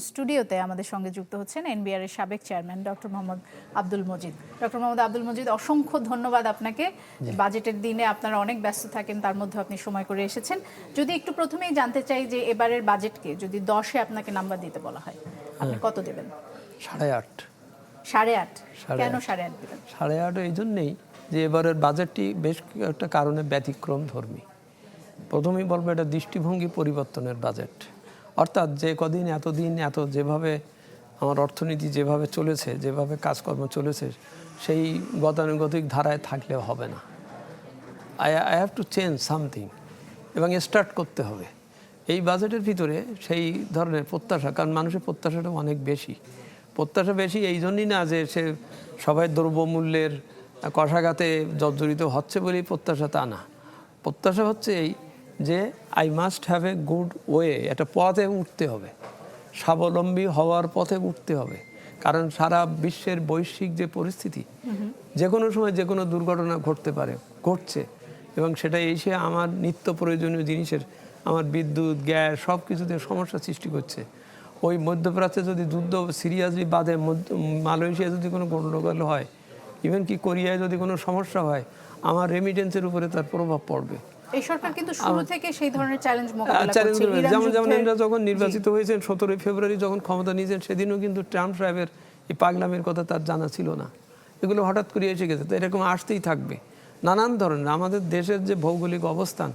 স্টুডিওতে আমাদের সঙ্গে যুক্ত হচ্ছেন এনবিআর এর সাবেক chairman doctor Mohammad Abdul Majid. Doctor Mohammad Abdul Majid, অসংখ্য ধন্যবাদ আপনাকে। বাজেটের দিনে আপনারা অনেক ব্যস্ত থাকেন, তার মধ্যে আপনি সময় করে এসেছেন। যদি একটু প্রথমেই জানতে চাই যে এবারের বাজেটকে যদি 10-এ আপনাকে নাম্বার দিতে বলা হয়, আপনি কত দেবেন? 8.5। 8.5? কেন 8.5 দেবেন? 8.5 এই জন্যেই যে এবারের বাজেটটি বেশ একটা কারণে ব্যতিক্রম ধর্মী। প্রথমেই বলবো এটা দৃষ্টিভঙ্গি পরিবর্তনের বাজেট। অর্থাৎ যে কদিন এতদিন যেভাবে আমার অর্থনীতি যেভাবে চলেছে, যেভাবে কাজকর্ম চলেছে, সেই গতানুগতিক ধারায় থাকলে হবে না। I have to change something এবং স্টার্ট করতে হবে। এই বাজেটের ভিতরে সেই ধরনের প্রত্যাশা, কারণ মানুষের প্রত্যাশাটা অনেক বেশি। প্রত্যাশা বেশি এই জন্যই না যে সে সবাই দ্রব্যমূল্যের কষাঘাতে জর্জরিত হচ্ছে বলেই প্রত্যাশা, তা না। প্রত্যাশা হচ্ছে এই যে I must have a good way, একটা পথে উঠতে হবে, স্বাবলম্বী হওয়ার পথে উঠতে হবে। কারণ সারা বিশ্বের বৈশ্বিক যে পরিস্থিতি, যে কোনো সময় যে কোনো দুর্ঘটনা ঘটতে পারে, ঘটছে, এবং সেটা এসে আমার নিত্য প্রয়োজনীয় জিনিসের, আমার বিদ্যুৎ, গ্যাস সব কিছুতে সমস্যা সৃষ্টি করছে। ওই মধ্যপ্রাচ্যে যদি যুদ্ধ সিরিয়াসলি বাদে মালয়েশিয়া যদি কোনো গণ্ডগোল হয়, ইভেন কি কোরিয়ায় যদি কোনো সমস্যা হয়, আমার রেমিটেন্সের উপরে তার প্রভাব পড়বে। এই সরকার কিন্তু শুরু থেকে সেই ধরনের চ্যালেঞ্জ মোকাবেলা করছে। যেমন এনরা যখন নির্বাচিত হয়েছেন 17 ফেব্রুয়ারি যখন ক্ষমতা নিয়েছেন, সেদিনও কিন্তু ট্রাম্প সাহেবের এই পাগলামির কথা তার জানা ছিল না। এগুলো হঠাৎ করে এসে গেছে, তো এরকম আসতেই থাকবে। নানান ধরনের আমাদের দেশের যে ভৌগোলিক অবস্থান,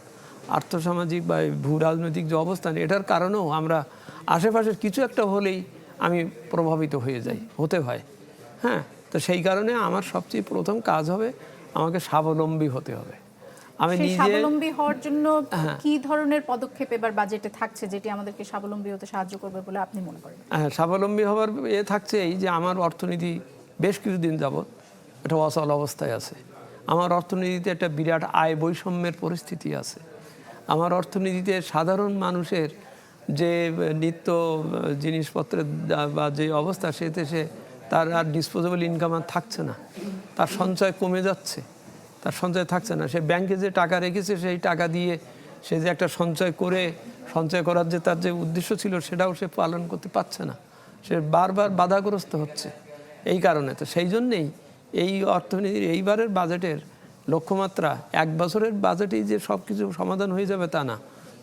আর্থসামাজিক বা ভূ রাজনৈতিক যে অবস্থান, এটার কারণেও আমরা আশেপাশের কিছু একটা হলেই আমি প্রভাবিত হয়ে যাই, হতে হয়। হ্যাঁ, তো সেই কারণে আমার সবচেয়ে প্রথম কাজ হবে, আমাকে স্বাবলম্বী হতে হবে। আমি নিজে স্বাবলম্বী হওয়ার জন্য কি ধরনের পদক্ষেপ এবার বাজেটে থাকছে যেটি আমাদেরকে স্বাবলম্বী হতে সাহায্য করবে বলে আপনি মনে করেন? হ্যাঁ, স্বাবলম্বী হওয়ার থাকছে এই যে আমার অর্থনীতি বেশ কিছুদিন যাবৎ একটা অচল অবস্থায় আছে। আমার অর্থনীতিতে একটা বিরাট আয় বৈষম্যের পরিস্থিতি আছে। আমার অর্থনীতিতে সাধারণ মানুষের যে নিত্য জিনিসপত্রের বা যে অবস্থা, সেতে সে তার আর ডিসপোজেবল ইনকাম আর থাকছে না, তার সঞ্চয় কমে যাচ্ছে, তার সঞ্চয় থাকছে না। সে ব্যাংকে যে টাকা রেখেছে, সেই টাকা দিয়ে সে যে একটা সঞ্চয় করার যে তার যে উদ্দেশ্য ছিল, সেটাও সে পালন করতে পারছে না। সে বারবার বাধাগ্রস্ত হচ্ছে এই কারণে। তো সেই জন্যেই এই অর্থনীতির এইবারের বাজেটের লক্ষ্যমাত্রা, এক বছরের বাজেটেই যে সব কিছু সমাধান হয়ে যাবে তা না,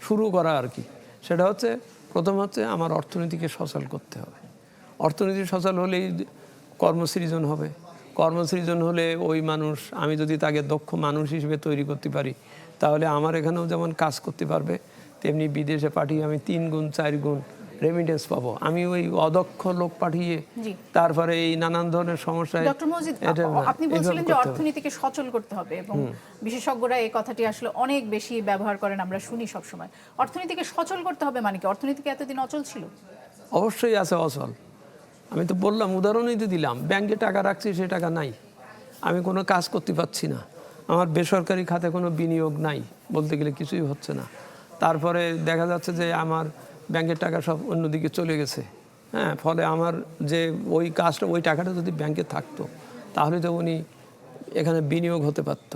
শুরু করা আর কি। সেটা হচ্ছে প্রথম হচ্ছে আমার অর্থনীতিকে সচল করতে হবে। অর্থনীতি সচল হলেই কর্মসৃজন হবে। কর্মসৃজন হলে ওই মানুষ, আমি যদি তাকে দক্ষ মানুষ হিসেবে তৈরি করতে পারি, তাহলে আমার এখানেও যেমন কাজ করতে পারবে, তেমনি বিদেশে পাঠিয়ে আমি 3 গুণ 4 গুণ রেমিটেন্স পাবো। আমি ওই অদক্ষ লোক পাঠিয়ে তারপরে এই নানান ধরনের সমস্যায়। ডক্টর মজিদ, আপনি বলছিলেন যে অর্থনীতিকে সচল করতে হবে, এবং বিশেষজ্ঞরা এই কথাটি আসলে অনেক বেশি ব্যবহার করেন, আমরা শুনি সব সময়। অর্থনীতিকে সচল করতে হবে মানে কি? অর্থনীতিকে এতদিন অচল ছিল? অবশ্যই আছে অচল। আমি তো বললাম, উদাহরণই তো দিলাম, ব্যাংকে টাকা রাখছি, সে টাকা নাই, আমি কোনো কাজ করতে পারছি না, আমার বেসরকারি খাতে কোনো বিনিয়োগ নাই, বলতে গেলে কিছুই হচ্ছে না। তারপরে দেখা যাচ্ছে যে আমার ব্যাংকের টাকা সব অন্যদিকে চলে গেছে। হ্যাঁ, ফলে আমার যে ওই কাজটা, ওই টাকাটা যদি ব্যাংকে থাকতো, তাহলে তো উনি এখানে বিনিয়োগ হতে পারত।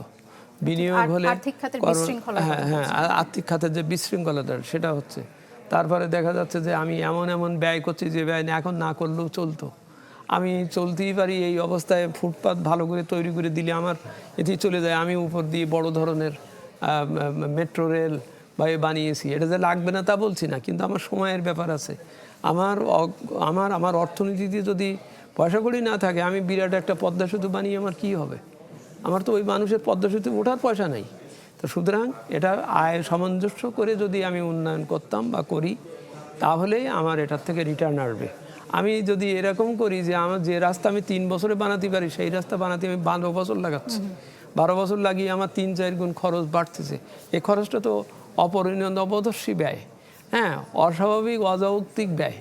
বিনিয়োগ হলে হ্যাঁ, আর্থিক খাতের যে বিশৃঙ্খলাটা, সেটা হচ্ছে। তারপরে দেখা যাচ্ছে যে আমি এমন ব্যয় করছি যে ব্যয় এখন না করলেও চলতো, আমি চলতেই পারি। এই অবস্থায় ফুটপাত ভালো করে তৈরি করে দিলে আমার এটি চলে যায়। আমি উপর দিয়ে বড় ধরনের মেট্রো রেল বা বানিয়েছি, এটা যে লাগবে না তা বলছি না, কিন্তু আমার সময়ের ব্যাপার আছে। আমার অর্থনীতিতে যদি পয়সা কড়ি না থাকে, আমি বিরাট একটা পদ্মা সেতু বানিয়ে আমার কী হবে? আমার তো ওই মানুষের পদ্মা সেতু ওঠার পয়সা নেই। তো সুতরাং এটা আয় সামঞ্জস্য করে যদি আমি উন্নয়ন করতাম বা করি, তাহলেই আমার এটার থেকে রিটার্ন আসবে। আমি যদি এরকম করি যে আমার যে রাস্তা আমি 3 বছরে বানাতে পারি, সেই রাস্তা বানাতে আমি 12 বছর লাগাচ্ছি, 12 বছর লাগিয়ে আমার 3-4 গুণ খরচ বাড়তেছে। এই খরচটা তো অপরিণত অপদর্শী ব্যয়, হ্যাঁ, অস্বাভাবিক অযৌক্তিক ব্যয়।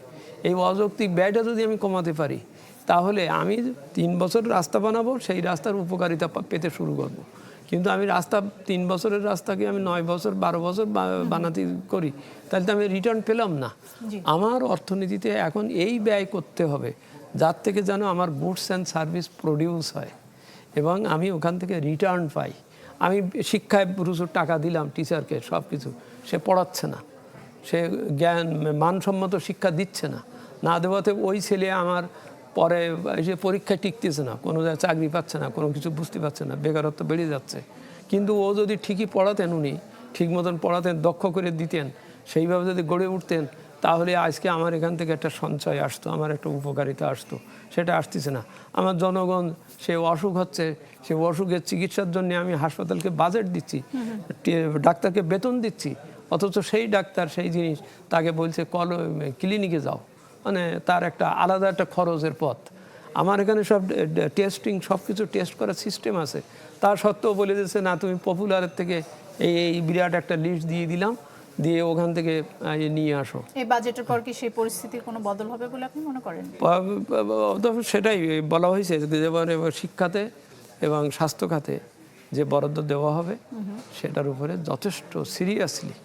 এই অযৌক্তিক ব্যয়টা যদি আমি কমাতে পারি, তাহলে আমি 3 বছর রাস্তা বানাবো, সেই রাস্তার উপকারিতা পেতে শুরু করব। কিন্তু আমি 3 বছরের রাস্তাকে আমি 9 বছর 12 বছর বানাতে করি, তাহলে তো আমি রিটার্ন পেলাম না। আমার অর্থনীতিতে এখন এই ব্যয় করতে হবে, যার থেকে যেন আমার গুডস অ্যান্ড সার্ভিস প্রডিউস হয় এবং আমি ওখান থেকে রিটার্ন পাই। আমি শিক্ষায় প্রচুর টাকা দিলাম টিচারকে, সব কিছু, সে পড়াচ্ছে না, সে জ্ঞান মানসম্মত শিক্ষা দিচ্ছে না, না দেওয়াতে ওই ছেলে আমার পরে এসে পরীক্ষায় টিকতেছে না, কোনো জায়গায় চাকরি পাচ্ছে না, কোনো কিছু বুঝতে পারছে না, বেকারত্ব বেড়ে যাচ্ছে। কিন্তু ও যদি ঠিকই পড়াতেন, উনি ঠিক মতন পড়াতেন, দক্ষ করে দিতেন, সেইভাবে যদি গড়ে উঠতেন, তাহলে আজকে আমার এখান থেকে একটা সঞ্চয় আসতো, আমার একটা উপকারিতা আসতো। সেটা আসতেছে না। আমার জনগণ সে অসুখ হচ্ছে, সে অসুখের চিকিৎসার জন্য আমি হাসপাতালকে বাজেট দিচ্ছি, ডাক্তারকে বেতন দিচ্ছি, অথচ সেই ডাক্তার সেই জিনিস তাকে বলছে ক্লিনিকে যাও, মানে তার একটা আলাদা একটা খরচের পথ। আমার এখানে সব টেস্টিং সব কিছু টেস্ট করার সিস্টেম আছে, তা সত্ত্বেও বলে দিচ্ছে না, তুমি পপুলারের থেকে এই বিরাট একটা লিস্ট দিয়ে দিলাম, দিয়ে ওখান থেকে নিয়ে আসো। এই বাজেটের পর কি সেই পরিস্থিতির কোনো বদল হবে বলে আপনি মনে করেন? সেটাই বলা হয়েছে, যেমন শিক্ষাতে এবং স্বাস্থ্য খাতে যে বরাদ্দ দেওয়া হবে সেটার উপরে যথেষ্ট সিরিয়াসলি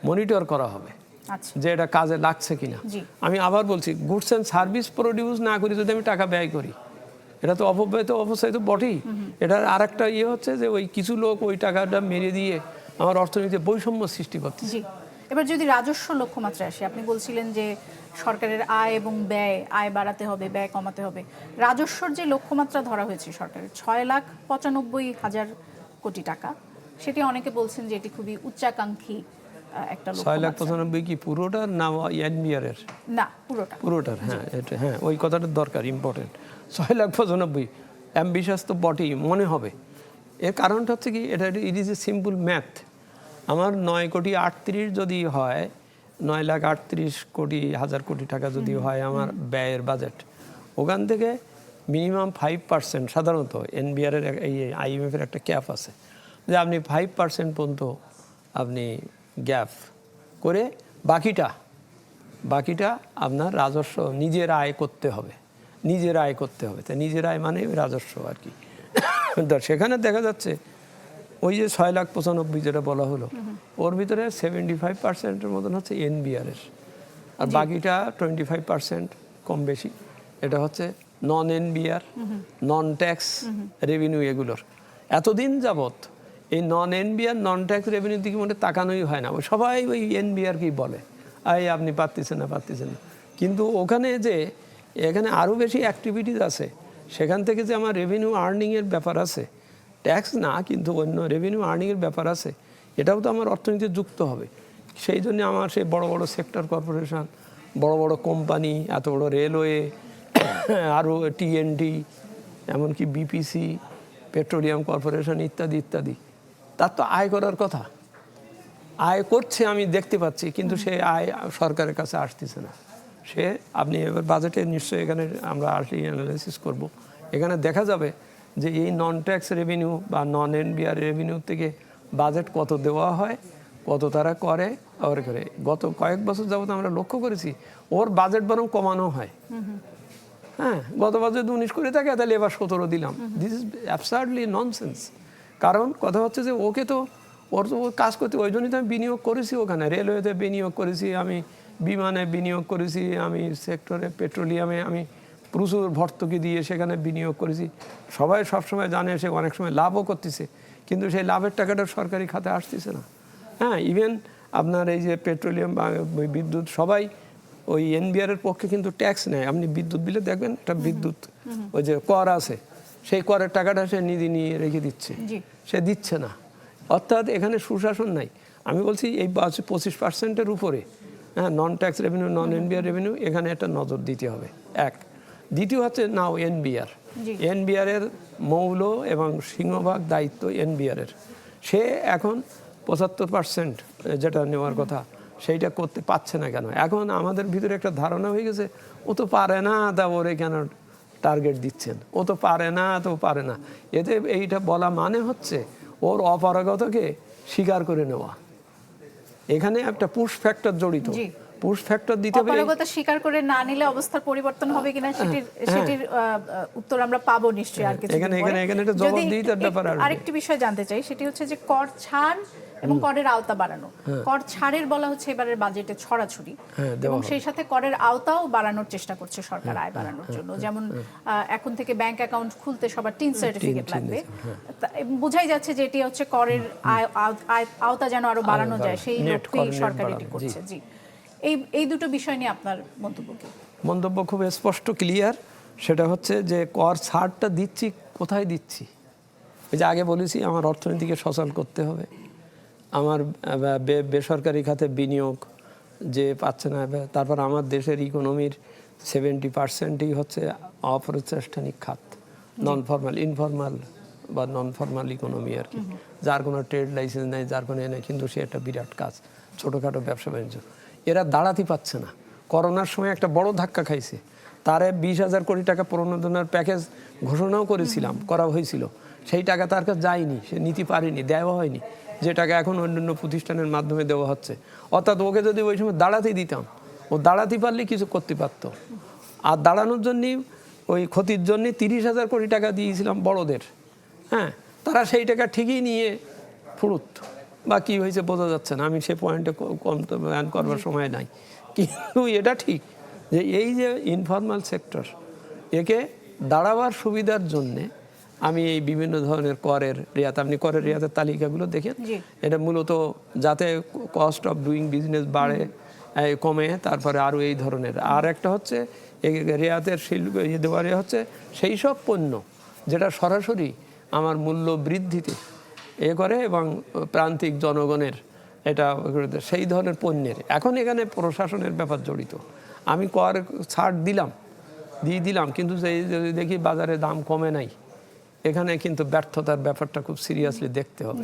মনিটর করা হবে আচ্ছা, যে এটা কাজে লাগছে কিনা। জি। আমি আবার বলছি, গুডস অ্যান্ড সার্ভিস প্রডিউস না করি যদি আমি টাকা ব্যয় করি, এটা তো অপব্যয়, তো অবস্থায় তো বটেই। এটার আর একটা হচ্ছে যে ওই কিছু লোক ওই টাকাটা মেরে দিয়ে আমার অর্থনীতিতে বৈষম্য সৃষ্টি করছে। জি। এবার যদি রাজস্ব লক্ষ্যমাত্রায় আসে, আপনি বলছিলেন যে সরকারের আয় এবং ব্যয়, আয় বাড়াতে হবে, ব্যয় কমাতে হবে। রাজস্বর যে লক্ষ্যমাত্রা ধরা হয়েছে সরকারের 6,95,000 কোটি টাকা, সেটি অনেকে বলছেন যে এটি খুবই উচ্চাকাঙ্ক্ষী একটা লক্ষ্যমাত্রা। 6,95,000 কি পুরোটার না এনবিআর এর? না, পুরোটা। পুরোটার, হ্যাঁ, এটা হ্যাঁ, ওই কথাটা দরকার, ইম্পর্টেন্ট। 6,95,000 অ্যাম্বিশাস তো বটেই মনে হবে। এর কারণটা হচ্ছে কি, এটা it is a simple math. আমার 9,38,00,000 যদি হয়, 9,38,000 কোটি টাকা যদি হয় আমার ব্যয়ের বাজেট, ওখান থেকে মিনিমাম 5% সাধারণত এনবিআর এর এই আইএমএফ এর একটা ক্যাপ আছে যে আপনি 5% পর্যন্ত আপনি গ্যাপ করে বাকিটা আপনার রাজস্ব নিজের আয় করতে হবে, নিজের আয় করতে হবে। তাই নিজের আয় মানে রাজস্ব আর কি। সেখানে দেখা যাচ্ছে ওই যে 6,95,000 যেটা বলা হলো, ওর ভিতরে 75%-এর মতন হচ্ছে এনবিআর এর, আর বাকিটা 25% কম বেশি এটা হচ্ছে নন এনবিআর, নন ট্যাক্স রেভিনিউ। এগুলোর এতদিন যাবত এই নন এনবিআর, নন ট্যাক্স রেভিনিউর দিকে মনে তাকানোই হয় না, সবাই ওই এনবিআরকেই বলে আপনি পারতেছেন না। কিন্তু ওখানে যে এখানে আরও বেশি অ্যাক্টিভিটিস আছে, সেখান থেকে যে আমার রেভিনিউ আর্নিংয়ের ব্যাপার আছে, ট্যাক্স না কিন্তু অন্য রেভিনিউ আর্নিংয়ের ব্যাপার আছে, এটাও তো আমার অর্থনীতিতে যুক্ত হবে। সেই জন্য আমার সেই বড় বড় সেক্টর কর্পোরেশন, বড় বড় কোম্পানি, এত বড় রেলওয়ে, আরও টিএনডি, এমনকি বিপিসি, পেট্রোলিয়াম কর্পোরেশন ইত্যাদি ইত্যাদি, তার তো আয় করার কথা, আয় করছে আমি দেখতে পাচ্ছি, কিন্তু সে আয় সরকারের কাছে আসতেছে না। আপনি এবার বাজেটে নিশ্চয়ই এখানে আমরা আসলে অ্যানালাইসিস করব, এখানে দেখা যাবে যে এই নন ট্যাক্স রেভিনিউ বা নন এনবিআর রেভিনিউ থেকে বাজেট কত দেওয়া হয়, কত তারা করে। গত কয়েক বছর যাবত আমরা লক্ষ্য করেছি ওর বাজেট বরং কমানো হয়। হ্যাঁ, গত বছর 19 কোটি থাকে, তাহলে এবার 17 দিলাম। This is absurdly nonsense. কারণ কথা হচ্ছে যে ওকে তো ওর তো কাজ করতে, ওই জন্যই তো আমি বিনিয়োগ করেছি, ওখানে রেলওয়েতে বিনিয়োগ করেছি, আমি বিমানে বিনিয়োগ করেছি, আমি সেক্টরে পেট্রোলিয়ামে আমি প্রচুর ভর্তুকি দিয়ে সেখানে বিনিয়োগ করেছি। সবাই সবসময় জানে সে অনেক সময় লাভও করতেছে, কিন্তু সেই লাভের টাকাটা সরকারি খাতে আসতেছে না। হ্যাঁ, ইভেন আপনার এই যে পেট্রোলিয়াম বা বিদ্যুৎ, সবাই ওই এনবিআর এর পক্ষে কিন্তু ট্যাক্স নেয়। আপনি বিদ্যুৎ বিলে দেখবেন, একটা বিদ্যুৎ ওই যে কর আছে, সেই করের টাকাটা সে নিজে নিয়ে রেখে দিচ্ছে, সে দিচ্ছে না। অর্থাৎ এখানে সুশাসন নাই। আমি বলছি এই 25%-এর উপরে, হ্যাঁ, নন ট্যাক্স রেভিনিউ, নন এনবিআর রেভিনিউ, এখানে একটা নজর দিতে হবে। এক, দ্বিতীয় হচ্ছে নাও এনবিআর এর মৌল এবং সিংহভাগ দায়িত্ব এনবিআর এর। সে এখন 75% যেটা নেওয়ার কথা সেইটা করতে পারছে না কেন? এখন আমাদের ভিতরে একটা ধারণা হয়ে গেছে ও তো পারে না, তা ওরে কেন টার্গেট দিচ্ছেন, ও তো পারে না, তো পারে না। এতে এইটা বলা মানে হচ্ছে ওর অপারগতাকে স্বীকার করে নেওয়া। এখানে একটা পুশ ফ্যাক্টর জড়িত। পুশ ফ্যাক্টর দিতে হবে। অপারগতা স্বীকার করে না নিলে অবস্থার পরিবর্তন হবে কিনা সেটির উত্তর আমরা পাবো নিশ্চয়ই আর কিছু। এখানে একটা জবাবদিহিতার ব্যাপার আসবে। আরেকটি বিষয় জানতে চাই, সেটি হচ্ছে যে কর ছাড় এবং করের আওতা বাড়ানো। কর ছাড়ের বলা হচ্ছে এবারের বাজেটে ছড়াছড়ি, এবং সেই সাথে করের আওতাও বাড়ানোর চেষ্টা করছে সরকার আয় বাড়ানোর জন্য। যেমন এখন থেকে ব্যাংক অ্যাকাউন্ট খুলতে সবার টিন সার্টিফিকেট লাগবে। বোঝাই যাচ্ছে যে এটি হচ্ছে করের আওতা যেন আরো বাড়ানো যায়, সেই লক্ষ্যেই সরকার এটি করছে। জি, এই দুটো বিষয় নিয়ে আপনার মন্তব্য কি? মন্তব্য খুব স্পষ্ট ক্লিয়ার, সেটা হচ্ছে যে কর ছাড়টা দিচ্ছি কোথায় দিচ্ছি। এই যে আগে বলেছি আমার অর্থনীতিকে সচল করতে হবে, আমার বেসরকারি খাতে বিনিয়োগ যে পাচ্ছে না, তারপর আমার দেশের ইকোনমির 70% হচ্ছে অপ্রতিষ্ঠানিক খাত, নন ফর্মাল, ইনফর্মাল বা নন ফর্মাল ইকোনমি আর কি, যার কোনো ট্রেড লাইসেন্স নেই, যার কোনো নেই, কিন্তু সে একটা বিরাট কাজ, ছোটোখাটো ব্যবসা বাণিজ্য। এরা দাঁড়াতে পারছে না। করোনার সময় একটা বড় ধাক্কা খাইছে, তারে 20,000 কোটি টাকা প্রণোদনার প্যাকেজ ঘোষণাও করা হয়েছিল, সেই টাকা তার কাছে যায়নি, সে নিতে পারেনি, দেওয়া হয়নি, যে টাকা এখন অন্যান্য প্রতিষ্ঠানের মাধ্যমে দেওয়া হচ্ছে। অর্থাৎ ওকে যদি ওই সময় দাঁড়াতেই দিতাম, ও দাঁড়াতে পারলে কিছু করতে পারত। আর দাঁড়ানোর জন্যই ওই ক্ষতির জন্যে 30,000 কোটি টাকা দিয়েছিলাম বড়দের, হ্যাঁ, তারা সেই টাকা ঠিকই নিয়ে ফুরুত, বা কী হয়েছে বোঝা যাচ্ছে না, আমি সে পয়েন্টে কম তো বয়ান করবার সময় নাই। কিন্তু এটা ঠিক যে এই যে ইনফর্মাল সেক্টর, একে দাঁড়াবার সুবিধার জন্যে আমি এই বিভিন্ন ধরনের করের রিয়াত, আপনি করের রিয়াতের তালিকাগুলো দেখেন, এটা মূলত যাতে কস্ট অফ ডুইং বিজনেস বাড়ে, কমে, তারপরে আরও এই ধরনের। আর একটা হচ্ছে এই রেয়াতের দেওয়ারে হচ্ছে সেই সব পণ্য যেটা সরাসরি আমার মূল্য বৃদ্ধিতে করে এবং প্রান্তিক জনগণের এটা সেই ধরনের পণ্যের। এখন এখানে প্রশাসনের ব্যাপার জড়িত, আমি কর ছাড় দিলাম কিন্তু যদি দেখি বাজারে দাম কমে নাই, এখানে কিন্তু ব্যর্থতার ব্যাপারটা খুব সিরিয়াসলি দেখতে হবে।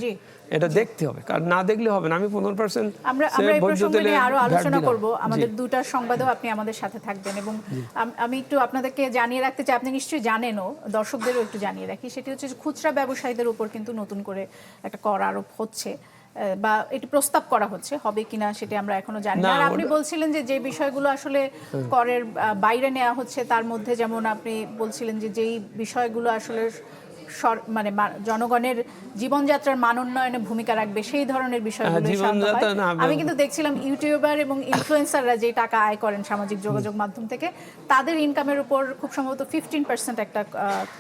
এটা দেখতে হবে, কারণ না দেখলে হবে না। আমি 15% আমরা এই প্রসঙ্গে নিয়ে আরো আলোচনা করব। আমাদের দুটা সংবাদেও আপনি আমাদের সাথে থাকবেন এবং আমি একটু আপনাদেরকে জানিয়ে রাখতে চাই, আপনি নিশ্চয়ই জানেনও, দর্শকদেরও একটু জানিয়ে রাখি, সেটি হচ্ছে যে খুচরা ব্যবসায়ীদের উপর কিন্তু নতুন করে একটা কর আরোপ হচ্ছে, বা এটি প্রস্তাব করা হচ্ছে, হবে কিনা সেটি আমরা এখনো জানি না। আর আপনি বলছিলেন যে বিষয়গুলো আসলে করের বাইরে নেওয়া হচ্ছে, তার মধ্যে যেমন আপনি বলছিলেন যে যেই বিষয়গুলো আসলে মানে জনগণের জীবনযাত্রার মান উন্নয়নে ভূমিকা রাখবে সেই ধরনের বিষয়গুলো। আমি কিন্তু দেখছিলাম ইউটিউবার এবং ইনফ্লুয়েন্সাররা যে টাকা আয় করেন সামাজিক যোগাযোগ মাধ্যম থেকে, তাদের ইনকামের উপর খুব সম্ভবত 15% একটা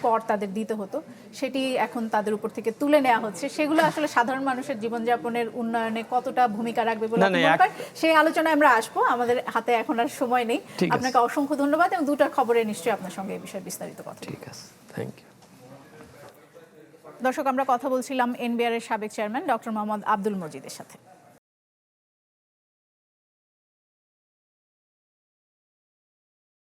কর তাদের দিতে হতো, সেটি এখন তাদের উপর থেকে তুলে নেওয়া হচ্ছে। সেগুলো আসলে সাধারণ মানুষের জীবনযাপনের উন্নয়নে কতটা ভূমিকা রাখবে বলে মনে করেন, সেই আলোচনায় আমরা আসবো। আমাদের হাতে এখন আর সময় নেই। আপনাকে অসংখ্য ধন্যবাদ এবং দুটার খবরে নিশ্চয়ই আপনার সঙ্গে এই বিষয়ে বিস্তারিত কথা। ঠিক আছে, থ্যাংক ইউ। দর্শক, আমরা কথা বলছিলাম এনবিআর এর সাবেক চেয়ারম্যান ডক্টর মোহাম্মদ আব্দুল মজিদের সাথে।